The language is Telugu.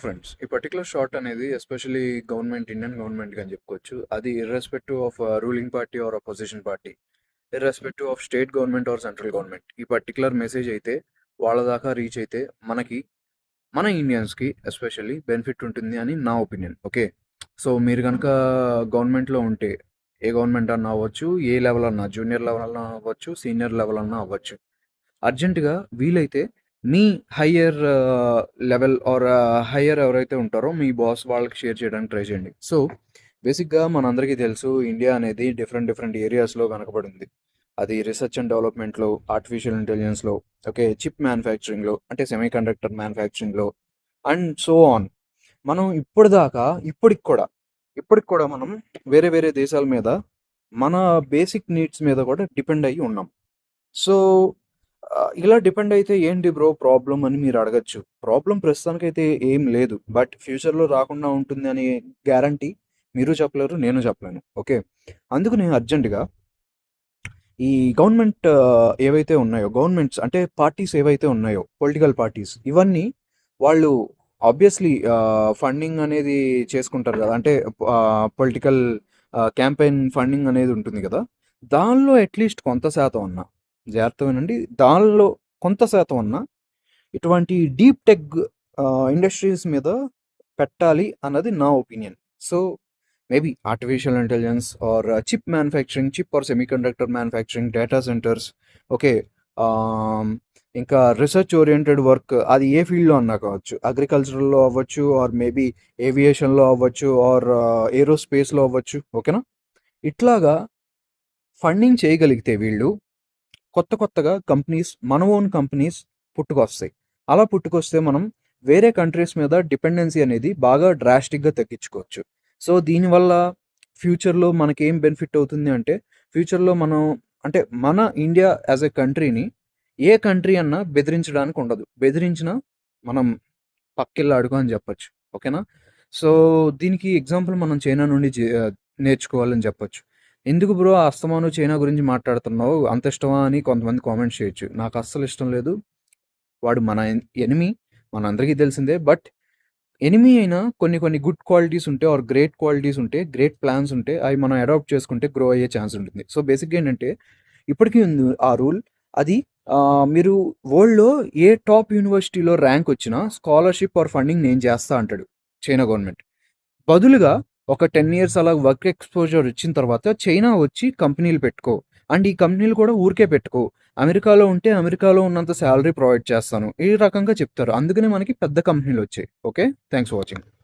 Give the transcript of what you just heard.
ఫ్రెండ్స్, ఈ పర్టిక్యులర్ షాట్ అనేది ఎస్పెషల్లీ ఇండియన్ గవర్నమెంట్ అని చెప్పుకోవచ్చు. అది irrespective of ruling party or opposition party, irrespective of state government or central government. ఈ పర్టిక్యులర్ మెసేజ్ అయితే వాళ్ళ దాకా రీచ్ అయితే మనకి, మన ఇండియన్స్కి ఎస్పెషల్లీ బెనిఫిట్ ఉంటుంది అని నా ఒపీనియన్. ఓకే, సో మీరు కనుక గవర్నమెంట్లో ఉంటే, ఏ గవర్నమెంట్ అన్నా అవ్వచ్చు, ఏ లెవెల్ అన్నా, జూనియర్ లెవెల్ అన్నా అవ్వచ్చు, సీనియర్ లెవెల్ అన్నా అవ్వచ్చు, అర్జెంటుగా వీలైతే మీ హయ్యర్ లెవెల్ ఆర్ హయ్యర్ ఎవరైతే ఉంటారో మీ బాస్ వాళ్ళకి షేర్ చేయడానికి ట్రై చేయండి. సో బేసిక్గా మనందరికీ తెలుసు, ఇండియా అనేది డిఫరెంట్ డిఫరెంట్ ఏరియాస్లో వెనకబడింది. అది రీసెర్చ్ అండ్ డెవలప్మెంట్లో, ఆర్టిఫిషియల్ ఇంటెలిజెన్స్లో, ఓకే, చిప్ మ్యానుఫ్యాక్చరింగ్లో అంటే సెమీ కండక్టర్ మ్యానుఫ్యాక్చరింగ్లో అండ్ సో ఆన్. మనం ఇప్పటికి కూడా మనం వేరే వేరే దేశాల మీద మన బేసిక్ నీడ్స్ మీద కూడా డిపెండ్ అయ్యి ఉన్నాం. సో ఇలా డిపెండ్ అయితే ఏంటి బ్రో ప్రాబ్లం అని మీరు అడగచ్చు. ప్రాబ్లం ప్రస్తుతానికైతే ఏం లేదు. బట్ ఫ్యూచర్‌లో రాకుండా ఉంటుంది అనే గ్యారంటీ మీరు చెప్పలేరు, నేను చెప్పలేను. ఓకే, అందుకు నేను అర్జెంట్‌గా ఈ గవర్నమెంట్ ఏవైతే ఉన్నాయో, గవర్నమెంట్స్ అంటే పార్టీస్ ఏవైతే ఉన్నాయో, పొలిటికల్ పార్టీస్, ఇవన్నీ వాళ్ళు ఆబ్వియస్లీ ఫండింగ్ అనేది చేసుకుంటారు కదా! అంటే పొలిటికల్ క్యాంపెయిన్ ఫండింగ్ అనేది ఉంటుంది కదా! దానిలో అట్‌లీస్ట్ కొంత శాతం అన్నా, జాగ్రత్తగా వినండి, దానిలో కొంత శాతం అన్నా ఇటువంటి డీప్ టెక్ ఇండస్ట్రీస్ మీద పెట్టాలి అన్నది నా opinion. So maybe artificial intelligence or chip manufacturing, chip or semiconductor manufacturing, data centers, okay, ఇంకా రీసెర్చ్ ఓరియంటెడ్ వర్క్, అది ఏ ఫీల్డ్‌లో అన్నా కావచ్చు. అగ్రికల్చరల్‌లో అవ్వచ్చు, ఆర్ మేబీ ఏవియేషన్‌లో అవ్వచ్చు, ఆర్ ఏరోస్పేస్‌లో అవ్వచ్చు. ఓకేనా? ఇట్లాగా ఫండింగ్ చేయగలిగితే వీళ్ళు కొత్తగా కంపెనీస్, మన ఓన్ కంపెనీస్ పుట్టుకొస్తాయి. అలా పుట్టుకొస్తే మనం వేరే కంట్రీస్ మీద డిపెండెన్సీ అనేది బాగా డ్రాస్టిక్‌గా తగ్గించుకోవచ్చు. సో దీనివల్ల ఫ్యూచర్‌లో మనకేం బెనిఫిట్ అవుతుంది అంటే, ఫ్యూచర్‌లో మనం అంటే మన ఇండియా యాజ్ ఎ కంట్రీని ఏ కంట్రీ అన్నా బెదిరించడానికి ఉండదు. బెదిరించినా మనం పక్కెళ్ళాడుకో అని చెప్పొచ్చు. ఓకేనా? సో దీనికి ఎగ్జాంపుల్ మనం చైనా నుండి నేర్చుకోవాలని చెప్పొచ్చు. ఎందుకు బ్రో అస్తమాను చైనా గురించి మాట్లాడుతున్నావు? అంత ఇష్టమా అని కొంతమంది కామెంట్స్ చేయొచ్చు. నాకు అస్సలు ఇష్టం లేదు. వాడు మన ఎనిమీ, మనందరికీ తెలిసిందే. బట్ ఎనిమీ అయినా కొన్ని గుడ్ క్వాలిటీస్ ఉంటే ఆర్ గ్రేట్ క్వాలిటీస్ ఉంటే, గ్రేట్ ప్లాన్స్ ఉంటే, అవి మనం అడాప్ట్ చేసుకుంటే గ్రో అయ్యే ఛాన్స్ ఉంటుంది. సో బేసిక్‌గా ఏంటంటే ఇప్పటికీ ఉంది ఆ రూల్. అది మీరు వరల్డ్‌లో ఏ టాప్ యూనివర్సిటీలో ర్యాంక్ వచ్చినా స్కాలర్‌షిప్ ఆర్ ఫండింగ్ నేను చేస్తా అంటాడు చైనా గవర్నమెంట్. బదులుగా ఒక 10 ఇయర్స్ అలా వర్క్ ఎక్స్‌పోజర్ ఇచ్చిన తర్వాత చైనా వచ్చి కంపెనీలు పెట్టుకో. అండ్ ఈ కంపెనీలు కూడా ఊరికే పెట్టుకో. అమెరికాలో ఉంటే అమెరికాలో ఉన్నంత సాలరీ ప్రొవైడ్ చేస్తాను. ఈ రకంగా చెప్తారు. అందుకనే మనకి పెద్ద కంపెనీలొచ్చాయి. ఓకే. Thanks for watching.